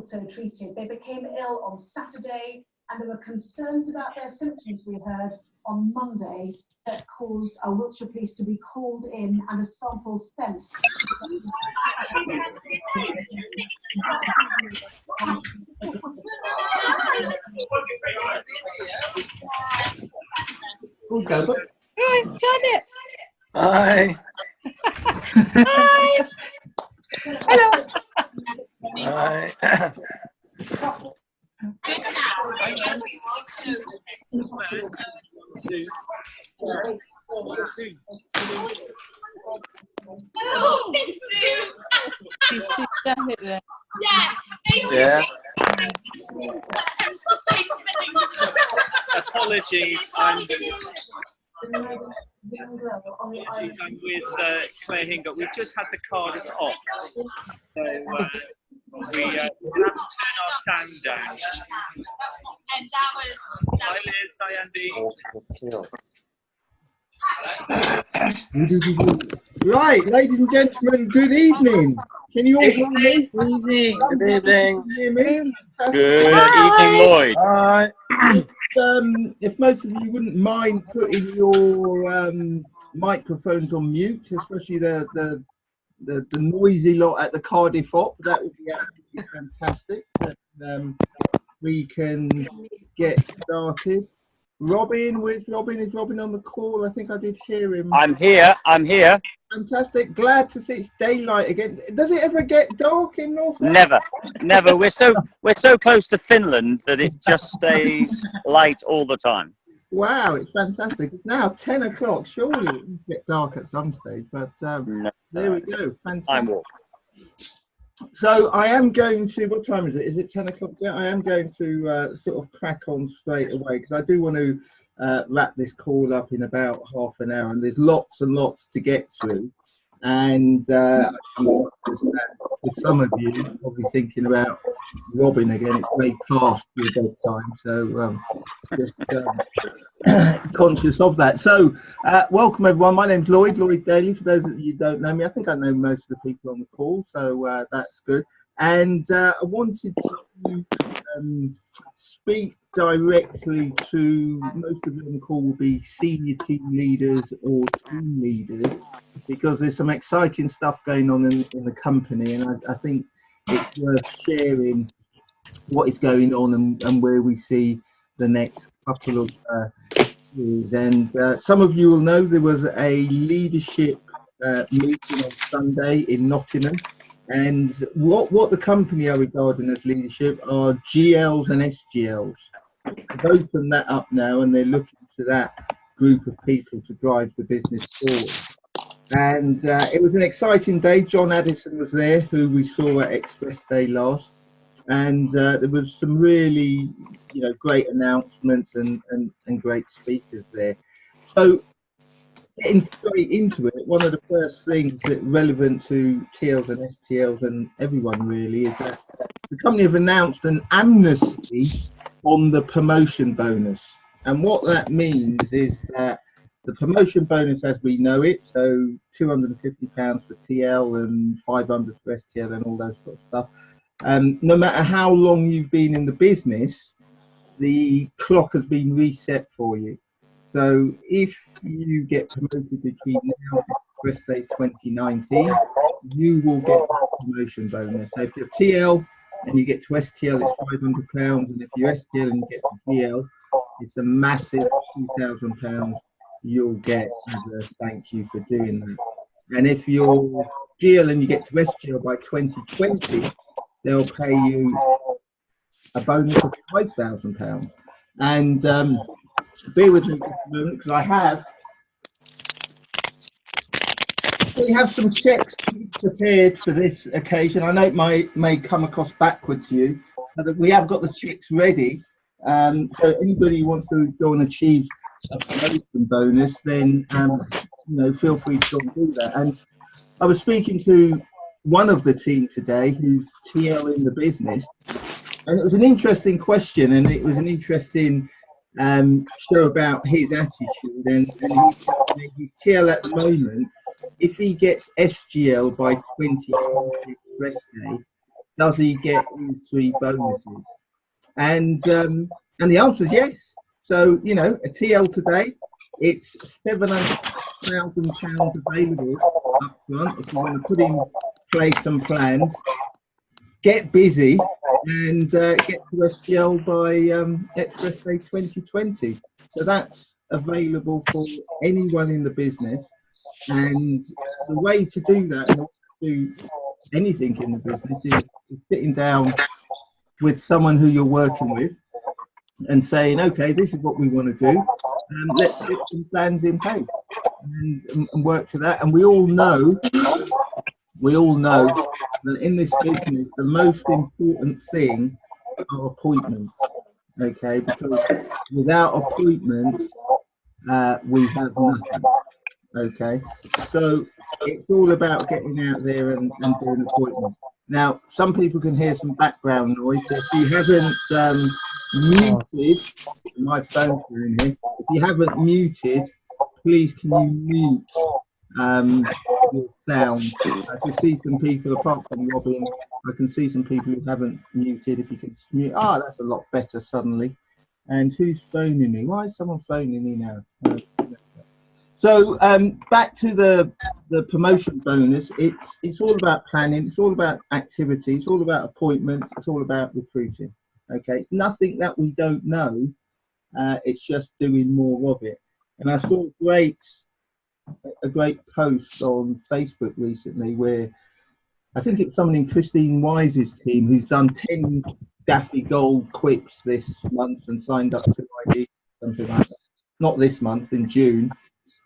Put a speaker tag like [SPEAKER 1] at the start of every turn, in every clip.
[SPEAKER 1] also treated. They became ill on Saturday, and there were concerns about their symptoms, we heard, on Monday, that caused our Wiltshire Police to be called in and a sample sent.
[SPEAKER 2] Oh, it's Janet.
[SPEAKER 3] Hi.
[SPEAKER 2] Hi. Hello.
[SPEAKER 3] Hi.
[SPEAKER 4] Oh, it's Sue.
[SPEAKER 2] She's down there.
[SPEAKER 3] Yeah.
[SPEAKER 5] Apologies, I'm with Claire Hingott. We've just had the Cardiff off, so we have to turn our sound down.
[SPEAKER 4] And that was
[SPEAKER 5] Hi Liz, hi Andy.
[SPEAKER 6] Right, ladies and gentlemen, good evening. Can you all hear me?
[SPEAKER 3] Good evening.
[SPEAKER 6] Can you hear me?
[SPEAKER 3] Good evening, Lloyd.
[SPEAKER 6] Hi. If most of you wouldn't mind putting your microphones on mute, especially the noisy lot at the Cardiff Op, that would be absolutely fantastic. We can get started. Robin, where's Robin? Is Robin on the call? I think I did hear him.
[SPEAKER 3] I'm here.
[SPEAKER 6] Fantastic. Glad to see it's daylight again. Does it ever get dark in North London?
[SPEAKER 3] Never. We're so close to Finland that it just stays light all the time.
[SPEAKER 6] Wow, it's fantastic. It's now 10 o'clock. Surely it will get dark at some stage, but
[SPEAKER 3] No,
[SPEAKER 6] there we go. Fantastic.
[SPEAKER 3] Time warp.
[SPEAKER 6] So I am going to, what time is it? Is it 10 o'clock? Yeah, I am going to sort of crack on straight away because I do want to wrap this call up in about half an hour, and there's lots and lots to get through. And for some of you, you're probably thinking about Robin again. It's way past your bedtime, so just conscious of that. So welcome everyone. My name's Lloyd Daly. For those of you who don't know me, I think I know most of the people on the call, so that's good. And I wanted to speak directly to, most of you on the call will be senior team leaders or team leaders, because there's some exciting stuff going on in the company, and I think it's worth sharing what is going on and where we see the next couple of years. And some of you will know there was a leadership meeting on Sunday in Nottingham, and what the company are regarding as leadership are GLs and SGLs. They've opened that up now, and they're looking to that group of people to drive the business forward. And it was an exciting day. John Addison was there, who we saw at Express Day last, and there was some really, great announcements and great speakers there. So getting straight into it, one of the first things that relevant to TLs and STLs and everyone really is that the company have announced an amnesty on the promotion bonus. And what that means is that the promotion bonus as we know it, so £250 for TL and 500 for STL and all those sort of stuff, no matter how long you've been in the business, the clock has been reset for you. So if you get promoted between now and Express Day 2019, you will get a promotion bonus. So if you're TL and you get to STL, it's £500, and if you're STL and you get to GL, it's a massive £2,000 you'll get as a thank you for doing that. And if you're GL and you get to SGL by 2020, they'll pay you a bonus of £5,000. And bear with me just a moment, because we have some checks prepared for this occasion. I know it may come across backward to you, but we have got the checks ready. So anybody who wants to go and achieve a promotion bonus, then feel free to go and do that. And I was speaking to one of the team today who's TL in the business, and it was an interesting question, and it was an interesting show about his attitude. And he's TL at the moment. If he gets SGL by 2020 Express Day, does he get all 3 bonuses? And the answer is yes. So, you know, a TL today, it's £700,000 available up front if you want to put in place some plans, get busy, and get to SGL by Express Day 2020. So that's available for anyone in the business. And the way to do that, and do anything in the business, is sitting down with someone who you're working with and saying, okay, this is what we want to do, and let's get some plans in place and work to that. And we all know that in this business, the most important thing are appointments. Okay, because without appointments, we have nothing. Okay, so it's all about getting out there and doing appointments. Now, some people can hear some background noise. So if you haven't muted, my phone's doing here. If you haven't muted, please can you mute your sound? I can see some people, apart from Robin, I can see some people who haven't muted. If you can mute, that's a lot better suddenly. And who's phoning me? Why is someone phoning me now? So back to the promotion bonus. It's all about planning. It's all about activity. It's all about appointments. It's all about recruiting. Okay, it's nothing that we don't know. It's just doing more of it. And I saw a great post on Facebook recently where I think it was someone in Christine Wise's team who's done 10 Daffy Gold quips this month and signed up to ID, something like that. Not this month, in June.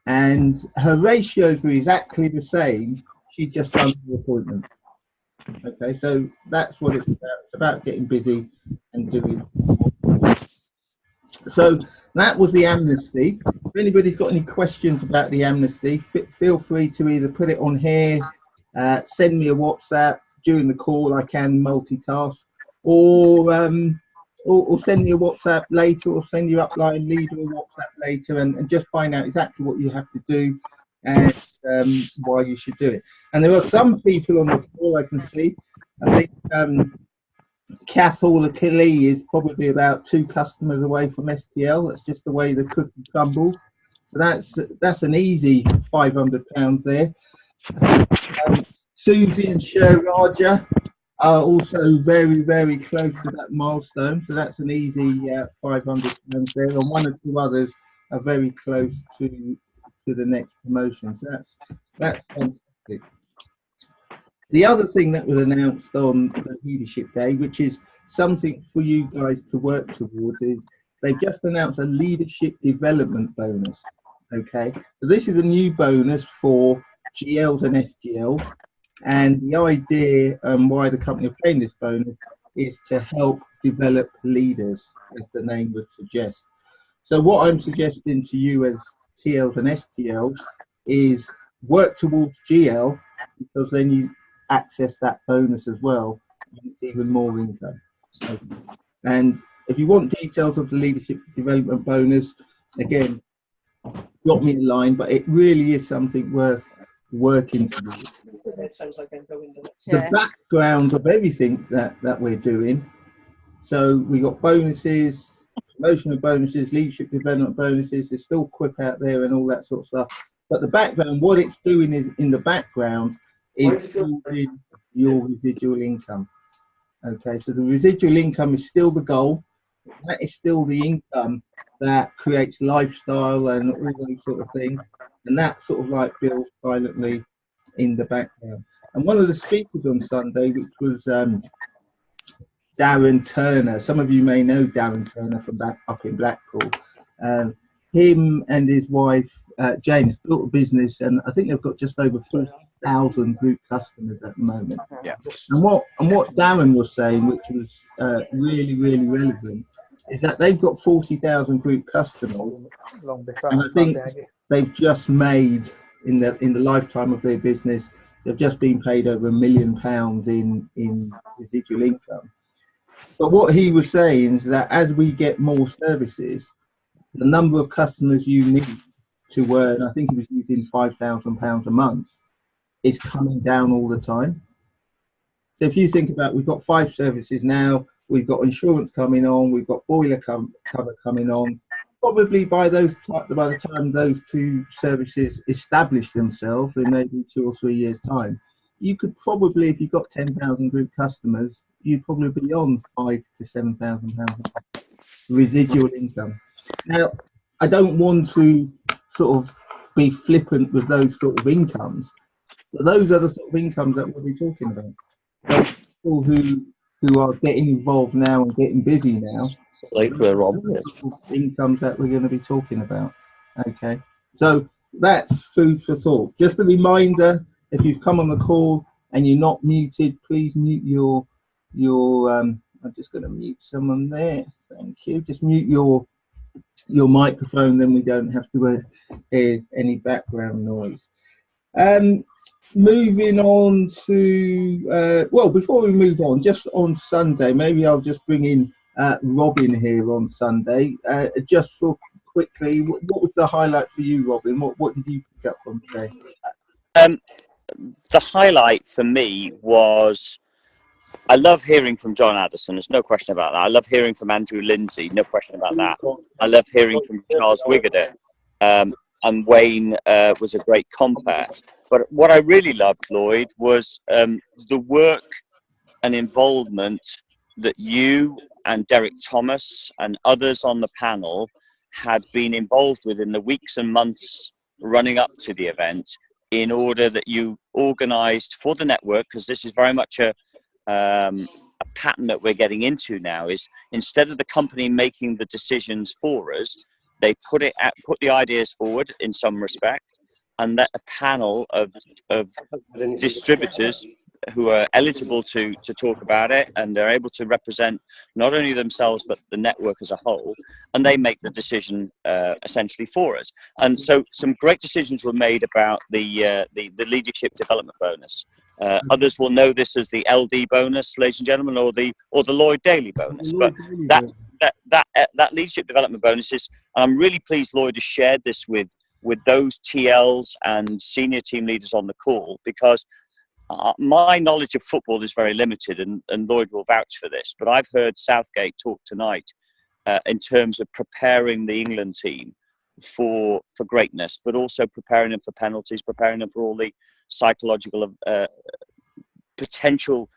[SPEAKER 6] And her ratios were exactly the same. She'd just done the appointment. Okay, so that's what it's about. It's about getting busy and doing. So that was the amnesty. If anybody's got any questions about the amnesty, feel free to either put it on here, send me a WhatsApp during the call. I can multitask, or send me a WhatsApp later, or send your upline leader a WhatsApp later, and just find out exactly what you have to do and why you should do it. And there are some people on the call I can see. I think Kath Hall-Achille is probably about 2 customers away from STL. That's just the way the cookie crumbles. So that's an easy £500 there. Susie and Sharaja are also very, very close to that milestone. So that's an easy £500 there. And 1 or 2 others are very close to the next promotion. So that's fantastic. The other thing that was announced on the Leadership Day, which is something for you guys to work towards, is they've just announced a leadership development bonus. Okay, so this is a new bonus for GLs and SGLs, and the idea and why the company are paying this bonus is to help develop leaders, as the name would suggest. So what I'm suggesting to you as TLs and STLs is work towards GL, because then you access that bonus as well, and it's even more income. Okay. And if you want details of the leadership development bonus, again, drop me a line, but it really is something worth working towards. The background of everything that we're doing, so we got bonuses, promotional bonuses, leadership development bonuses, there's still quip out there and all that sort of stuff, but the background, what it's doing is, in the background, is building your residual income. Okay, so the residual income is still the goal. That is still the income that creates lifestyle and all those sort of things, and that sort of like builds silently in the background. And one of the speakers on Sunday, which was Darren Turner, some of you may know Darren Turner from up in Blackpool. Him and his wife James built a business, and I think they've got just over 3,000 group customers at the moment.
[SPEAKER 3] Yeah.
[SPEAKER 6] And what Darren was saying, which was really, really relevant, is that they've got 40,000 group customers, and I think they've just made, in the lifetime of their business, they've just been paid over £1 million in residual income. But what he was saying is that as we get more services, the number of customers you need to earn, I think he was using £5,000 a month, is coming down all the time. So if you think about, we've got 5 services now, we've got insurance coming on, we've got boiler cover coming on. Probably by the time those 2 services establish themselves in maybe 2 or 3 years' time, you could probably, if you've got 10,000 group customers, you'd probably be on £5,000 to £7,000 residual income. Now, I don't want to sort of be flippant with those sort of incomes, but those are the sort of incomes that we'll be talking about. So people who are getting involved now and getting busy now, incomes that we're going to be talking about. Okay, so that's food for thought. Just a reminder, if you've come on the call and you're not muted, please mute your I'm just going to mute someone there. Thank you. Just mute your microphone, then we don't have to hear any background noise. Moving on to well, before we move on, just on Sunday, maybe I'll just bring in Robin here on Sunday. Just for quickly, what was the highlight for you, Robin? What did you pick up from today?
[SPEAKER 3] The highlight for me was, I love hearing from John Addison. There's no question about that. I love hearing from Andrew Lindsay. No question about that. I love hearing from Charles Wigader. And Wayne was a great compare. But what I really loved, Lloyd, was the work and involvement that you and Derek Thomas and others on the panel had been involved with in the weeks and months running up to the event, in order that you organised for the network, because this is very much a pattern that we're getting into now, is instead of the company making the decisions for us, they put the ideas forward in some respect, and let a panel of distributors who are eligible to talk about it, and they're able to represent not only themselves but the network as a whole, and they make the decision essentially for us. And so some great decisions were made about the leadership development bonus. Others will know this as the LD bonus, ladies and gentlemen, or the Lloyd Daly bonus. But that leadership development bonus is, and I'm really pleased Lloyd has shared this with those TLs and senior team leaders on the call, because my knowledge of football is very limited, and Lloyd will vouch for this. But I've heard Southgate talk tonight in terms of preparing the England team for greatness, but also preparing them for penalties, preparing them for all the psychological potential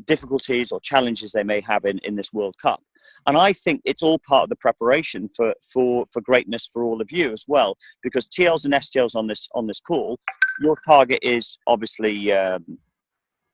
[SPEAKER 3] difficulties or challenges they may have in this World Cup. And I think it's all part of the preparation for greatness for all of you as well, because TLs and STLs on this call, your target is obviously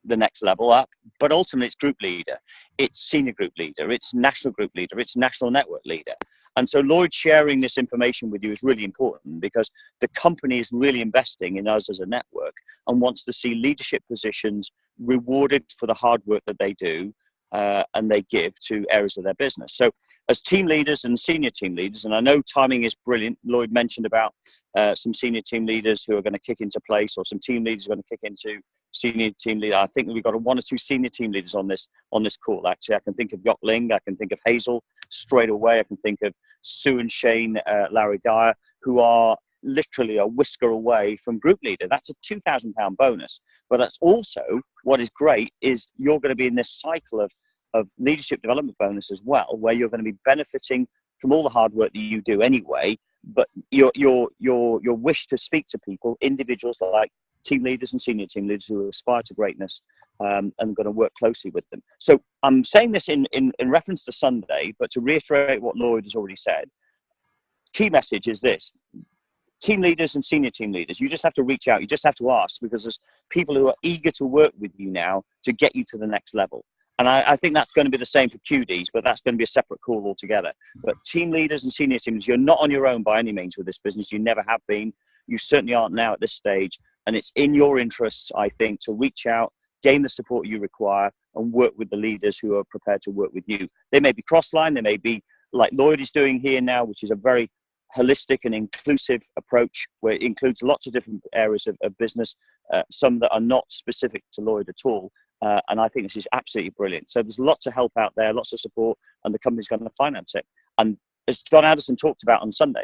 [SPEAKER 3] the next level up, but ultimately it's group leader, it's senior group leader, it's national group leader, it's national network leader. And so Lloyd sharing this information with you is really important, because the company is really investing in us as a network and wants to see leadership positions rewarded for the hard work that they do and they give to areas of their business. So as team leaders and senior team leaders, and I know timing is brilliant, Lloyd mentioned about some senior team leaders who are going to kick into place, or some team leaders who are going to kick into senior team leader. I think we've got 1 or 2 senior team leaders on this call. Actually, I can think of Yok Ling, I can think of Hazel straight away, I can think of Sue and Shane, Larry Dyer, who are literally a whisker away from group leader. That's a £2,000 bonus. But that's also, what is great is you're going to be in this cycle of leadership development bonus as well, where you're going to be benefiting from all the hard work that you do anyway, but your wish to speak to people, individuals like team leaders and senior team leaders who aspire to greatness, and going to work closely with them. So I'm saying this in reference to Sunday, but to reiterate what Lloyd has already said, key message is this: team leaders and senior team leaders, you just have to reach out, you just have to ask, because there's people who are eager to work with you now to get you to the next level. And I think that's going to be the same for QDs, but that's going to be a separate call altogether. But team leaders and senior teams, you're not on your own by any means with this business. You never have been. You certainly aren't now at this stage. And it's in your interests, I think, to reach out, gain the support you require, and work with the leaders who are prepared to work with you. They may be cross-line, they may be like Lloyd is doing here now, which is a very holistic and inclusive approach, where it includes lots of different areas of business, some that are not specific to Lloyd at all. And I think this is absolutely brilliant. So there's lots of help out there, lots of support, and the company's going to finance it. And as John Addison talked about on Sunday,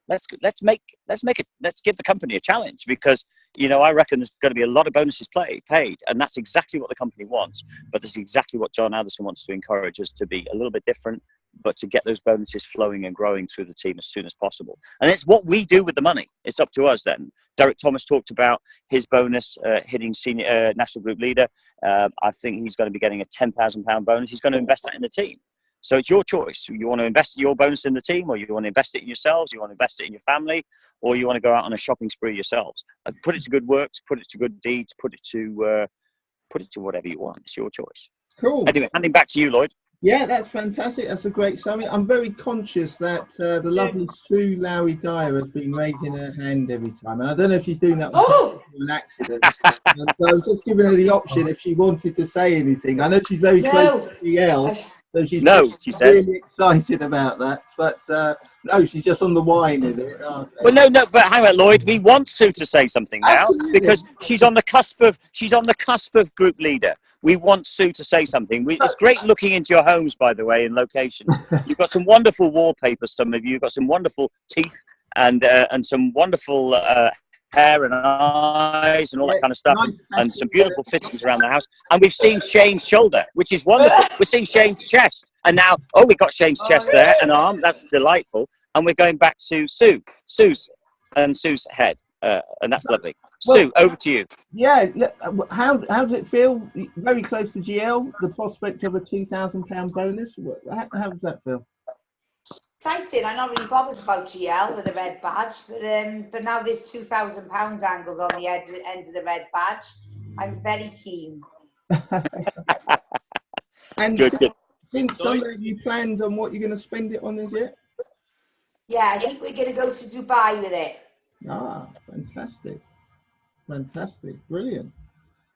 [SPEAKER 3] let's give the company a challenge, because you know, I reckon there's going to be a lot of bonuses paid, and that's exactly what the company wants. But that's exactly what John Addison wants to encourage us to be a little bit different, but to get those bonuses flowing and growing through the team as soon as possible. And it's what we do with the money. It's up to us then. Derek Thomas talked about his bonus hitting senior national group leader. I think he's going to be getting a £10,000 bonus. He's going to invest that in the team. So it's your choice. You want to invest your bonus in the team, or you want to invest it in yourselves, you want to invest it in your family, or you want to go out on a shopping spree yourselves. Put it to good works, put it to good deeds, put it to whatever you want. It's your choice.
[SPEAKER 6] Cool.
[SPEAKER 3] Anyway, handing back to you, Lloyd.
[SPEAKER 6] Yeah, that's fantastic. That's a great summary. I'm very conscious that the lovely Sue Lowry Dyer has been raising her hand every time. And I don't know if she's doing that on an accident. So I was just giving her the option if she wanted to say anything. I know she's very close to GL. So she's
[SPEAKER 3] she says.
[SPEAKER 6] really excited about that. But no, she's just on the wine, is it? Oh, okay.
[SPEAKER 3] Well, no, but hang on, Lloyd. We want Sue to say something now.
[SPEAKER 6] Absolutely.
[SPEAKER 3] Because she's on the cusp of group leader. We want Sue to say something. It's great looking into your homes, by the way, in locations. You've got some wonderful wallpaper. Some of you got some wonderful teeth and some wonderful hair and eyes and all that kind of stuff, and some beautiful fittings around the house. And we've seen Shane's shoulder, which is wonderful. We're seeing Shane's chest, and now we've got Shane's chest there and arm. That's delightful. And we're going back to Sue's head, and that's lovely.
[SPEAKER 6] Well,
[SPEAKER 3] Sue, over to you.
[SPEAKER 6] Yeah, how does it feel? Very close to GL, the prospect of a £2,000 bonus. How does that feel?
[SPEAKER 7] Exciting. I'm not really bothered about GL with a red badge, but now this £2,000 angles on the end of the red badge. I'm very keen.
[SPEAKER 6] And
[SPEAKER 3] Good.
[SPEAKER 6] Since Sunday, have you planned on what you're going to spend it on, is it?
[SPEAKER 7] Yeah, I think we're going to go to Dubai with it.
[SPEAKER 6] Ah, fantastic, brilliant.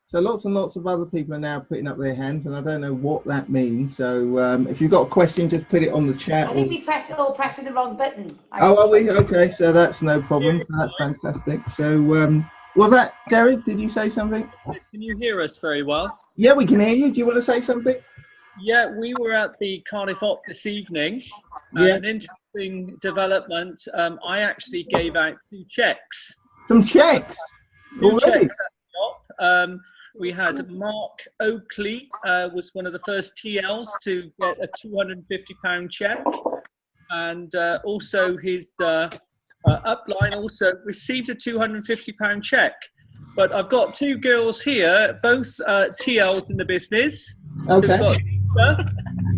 [SPEAKER 6] So lots and lots of other people are now putting up their hands, and I don't know what that means. So if you've got a question, just put it on the chat.
[SPEAKER 7] I think we pressing the wrong button.
[SPEAKER 6] Are we? Okay, so that's no problem. So that's fantastic. So was that Derek? Did you say something?
[SPEAKER 5] Can you hear us very well?
[SPEAKER 6] Yeah, we can hear you. Do you want to say something?
[SPEAKER 5] Yeah, we were at the Cardiff Op this evening.
[SPEAKER 6] Yeah.
[SPEAKER 5] An interesting development. I actually gave out 2 cheques.
[SPEAKER 6] Some checks. Already?
[SPEAKER 5] Checks at the Op. We had Mark Oakley, was one of the first TLs to get a £250 cheque, and also his upline also received a £250 cheque. But I've got 2 girls here, both TLs in the business.
[SPEAKER 6] Okay.
[SPEAKER 5] So we've got Lisa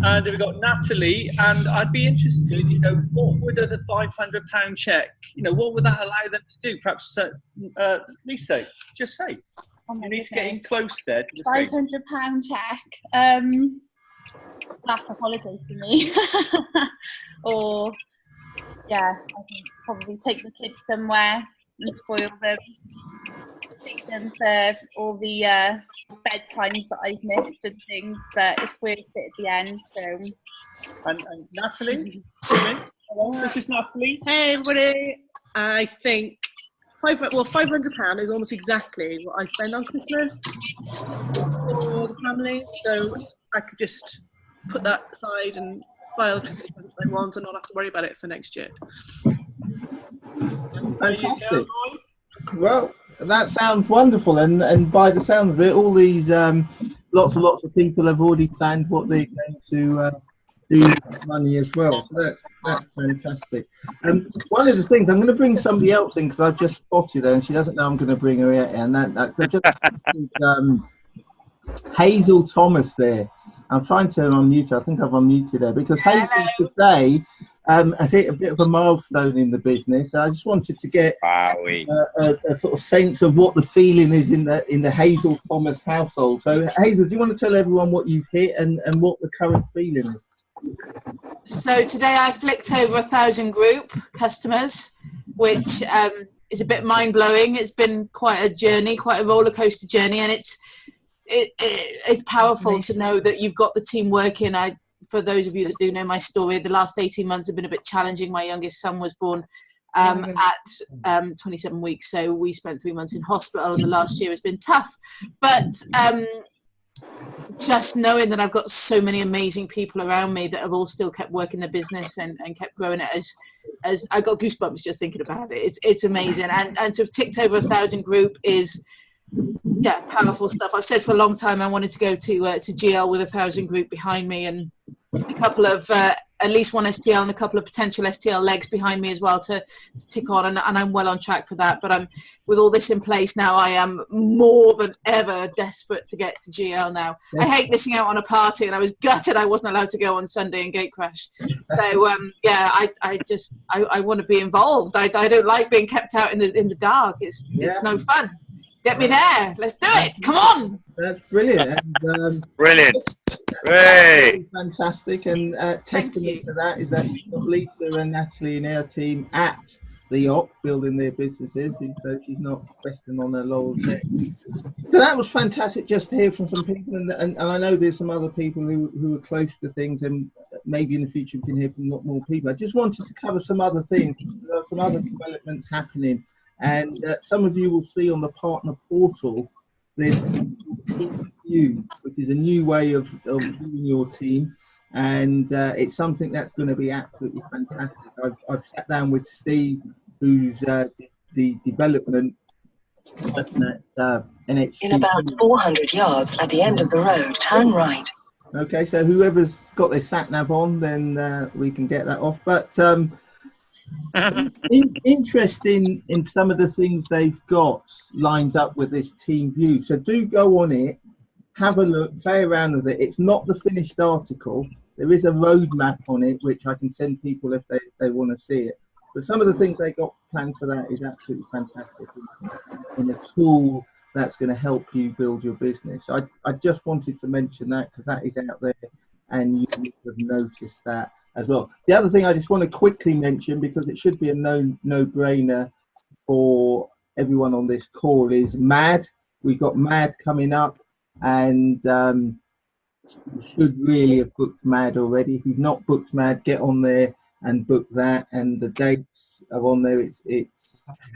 [SPEAKER 5] and we've got Natalie, and I'd be interested, what would a £500 cheque, what would that allow them to do? Perhaps, Lisa, just say.
[SPEAKER 2] Oh my
[SPEAKER 5] You need
[SPEAKER 2] goodness.
[SPEAKER 5] to get in close there. To the
[SPEAKER 2] £500 cheque. That's a holiday for me. Or, yeah, I think probably take the kids somewhere and spoil them. Take them for all the bedtimes that I've missed and things, but it's worth it at the end. So.
[SPEAKER 5] And Natalie, this is Natalie.
[SPEAKER 8] Hey everybody! I think £500 is almost exactly what I spend on Christmas for the family. So I could just put that aside and buy all the Christmas presents I want and not have to worry about it for next year.
[SPEAKER 6] Fantastic. Well, that sounds wonderful, and by the sounds of it, all these lots and lots of people have already planned what they're going to do with money as well. So that's fantastic. One of the things, I'm going to bring somebody else in because I've just spotted her and she doesn't know I'm going to bring her in. And Hazel Thomas there. I'm trying to unmute her. I think I've unmuted her because Hazel today has hit a bit of a milestone in the business. I just wanted to get a sort of sense of what the feeling is in the Hazel Thomas household. So Hazel, do you want to tell everyone what you've hit and what the current feeling is?
[SPEAKER 9] So today I flicked over 1,000 group customers, which is a bit mind-blowing. It's been quite a journey, quite a roller coaster journey, and it's powerful to know that you've got the team working. For those of you that do know my story, the last 18 months have been a bit challenging. My youngest son was born at 27 weeks, so we spent 3 months in hospital, and the last year has been tough. But just knowing that I've got so many amazing people around me that have all still kept working their business and kept growing it, as I got goosebumps just thinking about it. It's amazing, and to have ticked over 1,000 group is, yeah, powerful stuff. I've said for a long time I wanted to go to GL with 1,000 group behind me, and a couple of at least one STL and a couple of potential STL legs behind me as well to tick on, and I'm well on track for that. But I'm, with all this in place now, I am more than ever desperate to get to GL now. I hate missing out on a party, and I was gutted I wasn't allowed to go on Sunday and gatecrash. So yeah, I want to be involved. I don't like being kept out in the dark. It's no fun. Get me there. Let's do it. Come on.
[SPEAKER 6] That's brilliant. And,
[SPEAKER 3] Brilliant. Great.
[SPEAKER 6] Fantastic. And testament to that is that you've got Lisa and Natalie and our team at the op building their businesses, so she's not resting on her laurels there. So that was fantastic just to hear from some people, and I know there's some other people who are close to things, and maybe in the future we can hear from a lot more people. I just wanted to cover some other things. There are some other developments happening, and some of you will see on the partner portal this team view, which is a new way of viewing your team, and it's something that's going to be absolutely fantastic. I've sat down with Steve, who's the development person at NHG.
[SPEAKER 10] In about 400 yards at the end of the road, turn right.
[SPEAKER 6] Okay, so whoever's got their sat nav on, then we can get that off. But interesting in some of the things they've got lined up with this team view. So do go on it, have a look, play around with it. It's not the finished article. There is a roadmap on it, which I can send people if they want to see it. But some of the things they got planned for that is absolutely fantastic, and a tool that's going to help you build your business. I just wanted to mention that because that is out there, and you would have noticed that as well. The other thing I just want to quickly mention, because it should be a no-brainer for everyone on this call, is MAD. We've got MAD coming up, and you should really have booked MAD already. If you've not booked MAD, get on there and book that, and the dates are on there. It's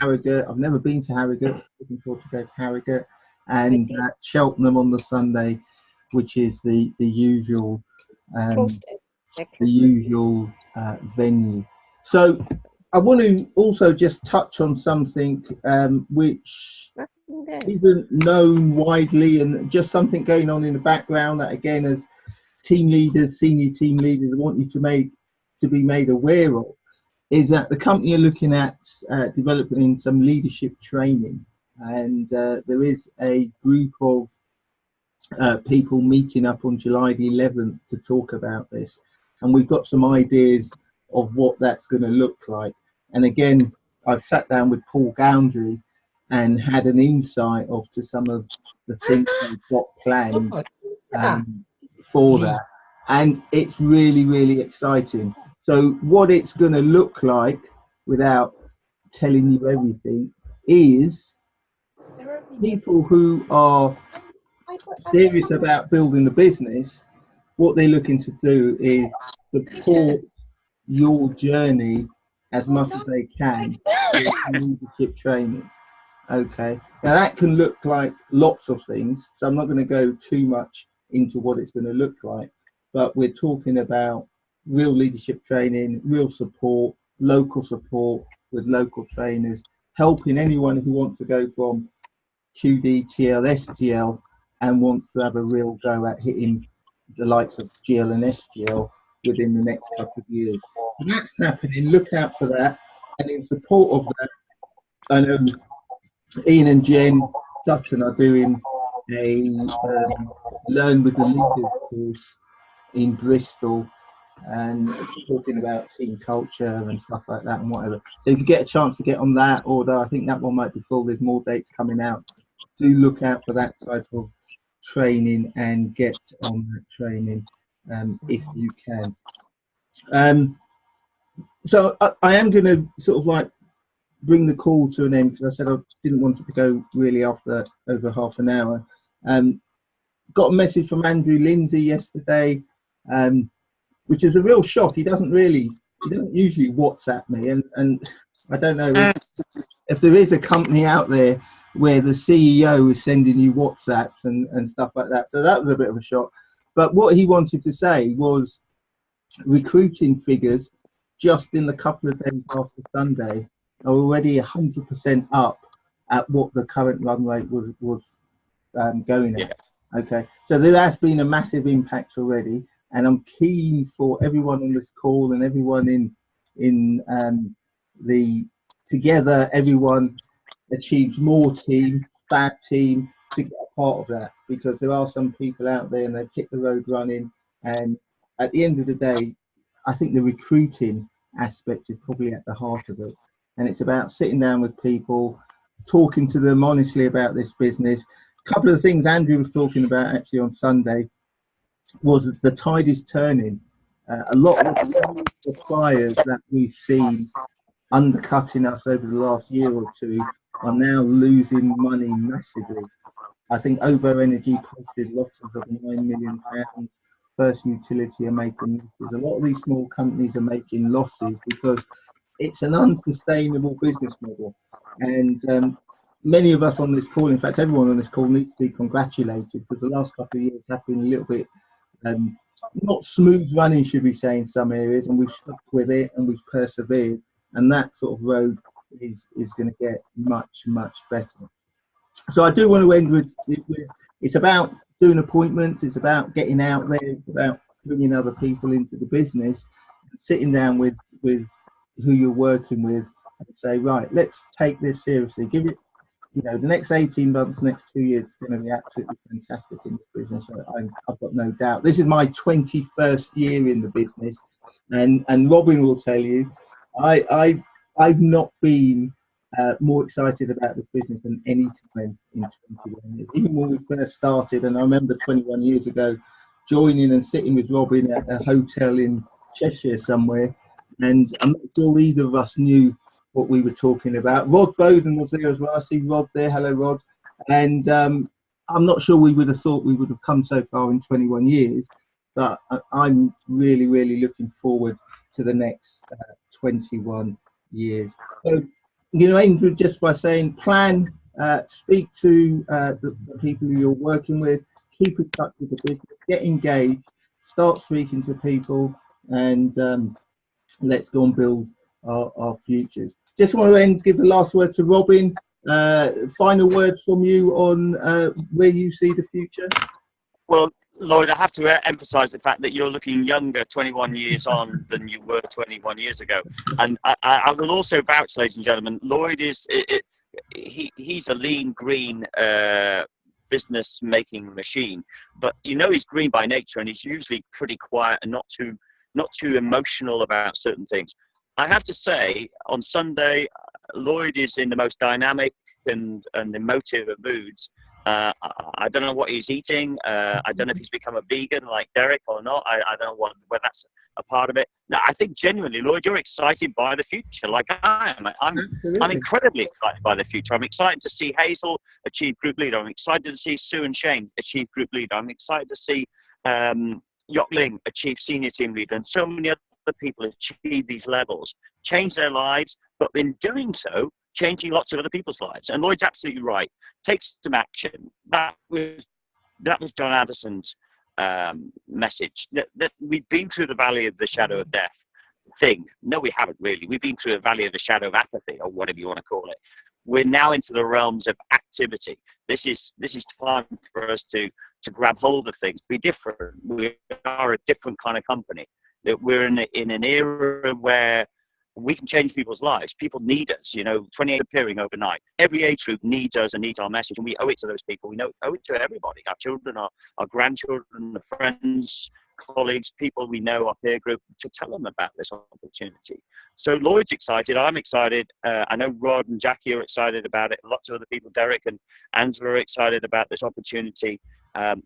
[SPEAKER 6] Harrogate. I've never been to Harrogate. Looking forward to go to Harrogate, and Cheltenham on the Sunday, which is the usual venue. So I want to also just touch on something which isn't known widely, and just something going on in the background that, again, as team leaders, senior team leaders, I want you to be made aware of, is that the company are looking at developing some leadership training, and there is a group of people meeting up on July the 11th to talk about this, and we've got some ideas of what that's going to look like. And again, I've sat down with Paul Goundry and had an insight of to some of the things we've got planned for that, and it's really, really exciting. So what it's going to look like, without telling you everything, is people who are serious about building the business. What they're looking to do is support your journey as much as they can with leadership training. Okay, now that can look like lots of things, so I'm not going to go too much into what it's going to look like, but we're talking about real leadership training, real support, local support with local trainers, helping anyone who wants to go from QD, TL, STL, and wants to have a real go at hitting the likes of GL and SGL within the next couple of years. And that's happening. Look out for that. And in support of that, I know Ian and Jen Dutton are doing a Learn with the Leaders course in Bristol, and talking about team culture and stuff like that and whatever. So if you get a chance to get on that, although I think that one might be full, there's more dates coming out, do look out for that type of training and get on that training if you can. So I am going to sort of like bring the call to an end, because I said I didn't want it to go really after over half an hour. Got a message from Andrew Lindsay yesterday, which is a real shock. He doesn't usually WhatsApp me, and I don't know if there is a company out there where the CEO is sending you WhatsApps and stuff like that. So that was a bit of a shock. But what he wanted to say was recruiting figures just in the couple of days after Sunday are already 100% up at what the current run rate was going at. Okay, so there has been a massive impact already, and I'm keen for everyone on this call and everyone in together, everyone achieves more team, bad team, to get a part of that, because there are some people out there and they've hit the road running, and at the end of the day, I think the recruiting aspect is probably at the heart of it, and it's about sitting down with people, talking to them honestly about this business. A couple of things Andrew was talking about actually on Sunday was the tide is turning. A lot of the suppliers that we've seen undercutting us over the last year or two are now losing money massively. I think Ovo Energy posted losses of £9 million. First Utility are making losses. A lot of these small companies are making losses because it's an unsustainable business model. And many of us on this call, in fact, everyone on this call needs to be congratulated, because the last couple of years have been a little bit not smooth running, should we say, in some areas, and we've stuck with it and we've persevered, and that sort of road is going to get much, much better. So I do want to end with it's about doing appointments, it's about getting out there, it's about bringing other people into the business, sitting down with who you're working with and say, right, let's take this seriously. Give it, the next 18 months, next 2 years is going to be absolutely fantastic in this business. I've got no doubt. This is my 21st year in the business, and Robin will tell you, I've not been more excited about this business than any time in 21 years. Even when we first started, and I remember 21 years ago joining and sitting with Robin at a hotel in Cheshire somewhere, and I'm not sure either of us knew what we were talking about. Rod Bowden was there as well. I see Rod there. Hello, Rod. And I'm not sure we would have thought we would have come so far in 21 years, but I'm really, really looking forward to the next 21 years. So, Andrew, just by saying, plan, speak to the people who you're working with, keep in touch with the business, get engaged, start speaking to people, and let's go and build our futures. Just want to give the last word to Robin. Final words from you on where you see the future.
[SPEAKER 3] Well, Lloyd, I have to emphasise the fact that you're looking younger 21 years on than you were 21 years ago. And I will also vouch, ladies and gentlemen, Lloyd is, he's a lean, green business making machine. But he's green by nature, and he's usually pretty quiet and not too emotional about certain things. I have to say, on Sunday, Lloyd is in the most dynamic and emotive of moods. I don't know what he's eating. I don't know if he's become a vegan like Derek or not. I don't know whether that's a part of it. No, I think genuinely, Lloyd, you're excited by the future, like I am. I'm incredibly excited by the future. I'm excited to see Hazel achieve group leader. I'm excited to see Sue and Shane achieve group leader. I'm excited to see Yockling achieve senior team leader, and so many other people achieve these levels, change their lives, but in doing so, changing lots of other people's lives. And Lloyd's absolutely right. Take some action. That was John Addison's message. That we've been through the valley of the shadow of death thing. No, we haven't really. We've been through the valley of the shadow of apathy, or whatever you want to call it. We're now into the realms of activity. This is time for us to grab hold of things, be different. We are a different kind of company. That we're in an era where we can change people's lives. People need us, 28 appearing overnight. Every age group needs us and needs our message, and we owe it to those people. We owe it to everybody, our children, our grandchildren, the friends, colleagues, people we know, our peer group, to tell them about this opportunity. So Lloyd's excited, I'm excited. I know Rod and Jackie are excited about it. Lots of other people, Derek and Angela, are excited about this opportunity.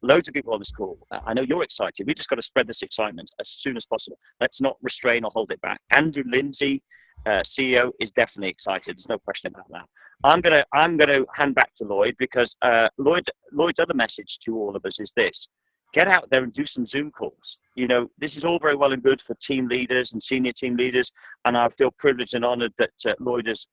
[SPEAKER 3] Loads of people on this call. I know you're excited. We've just got to spread this excitement as soon as possible. Let's not restrain or hold it back. Andrew Lindsay, CEO, is definitely excited. There's no question about that. I'm gonna hand back to Lloyd, because Lloyd's other message to all of us is this: get out there and do some Zoom calls. you know, this is all very well and good for team leaders and senior team leaders, and I feel privileged and honoured that Lloyd has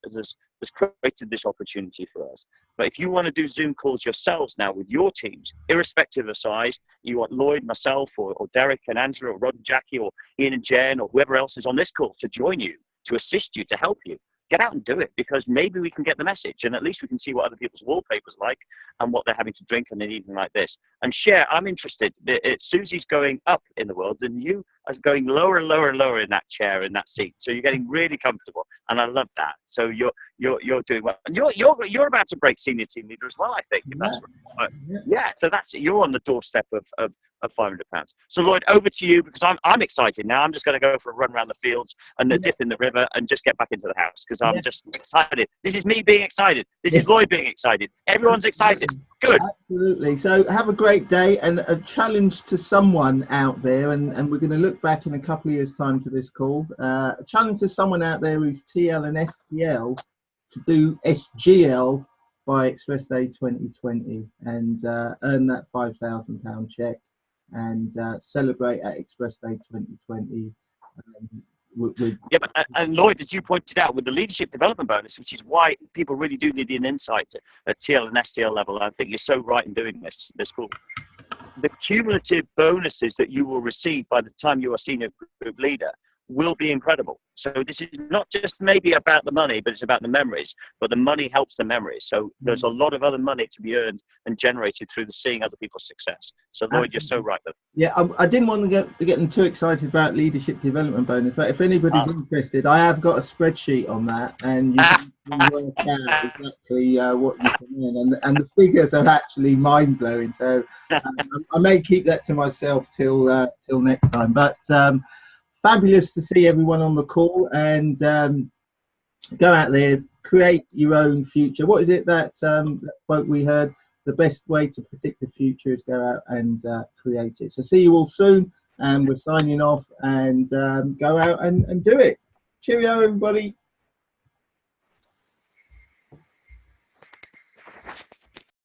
[SPEAKER 3] created this opportunity for us. But if you want to do Zoom calls yourselves now with your teams, irrespective of size, you want Lloyd, myself, or Derek and Angela, or Rod and Jackie, or Ian and Jen, or whoever else is on this call to join you, to assist you, to help you, get out and do it, because maybe we can get the message, and at least we can see what other people's wallpapers like and what they're having to drink on an evening like this. And share, I'm interested. Susie's going up in the world, and you are going lower and lower and lower in that chair, in that seat. So you're getting really comfortable, and I love that. So you're doing well, and you're about to break senior team leader as well, I think. If that's right. Yeah. So you're on the doorstep of £500. So Lloyd, over to you, because I'm excited now. I'm just going to go for a run around the fields and a dip in the river and just get back into the house, because I'm just excited. This is me being excited. This is Lloyd being excited. Everyone's excited. Good.
[SPEAKER 6] Absolutely. So have a great day, and a challenge to someone out there, and we're going to look back in a couple of years' time to this call. A challenge to someone out there who's TL and STL to do SGL by Express Day 2020 and earn that £5,000 check and celebrate at Express Day 2020.
[SPEAKER 3] And Lloyd, as you pointed out, with the leadership development bonus, which is why people really do need an insight at TL and STL level, and I think you're so right in doing this call. The cumulative bonuses that you will receive by the time you are senior group leader will be incredible. So this is not just maybe about the money, but it's about the memories. But the money helps the memories. So there's a lot of other money to be earned and generated through the seeing other people's success. So Lloyd, you're so right.
[SPEAKER 6] Yeah, I didn't want to get them too excited about leadership development bonus, but if anybody's interested, I have got a spreadsheet on that, and you can work out exactly what you can earn, and the figures are actually mind blowing. So I may keep that to myself till next time. But fabulous to see everyone on the call, and go out there, create your own future. What is it that quote we heard? The best way to predict the future is go out and create it. So see you all soon, and we're signing off, and go out and do it. Cheerio, everybody.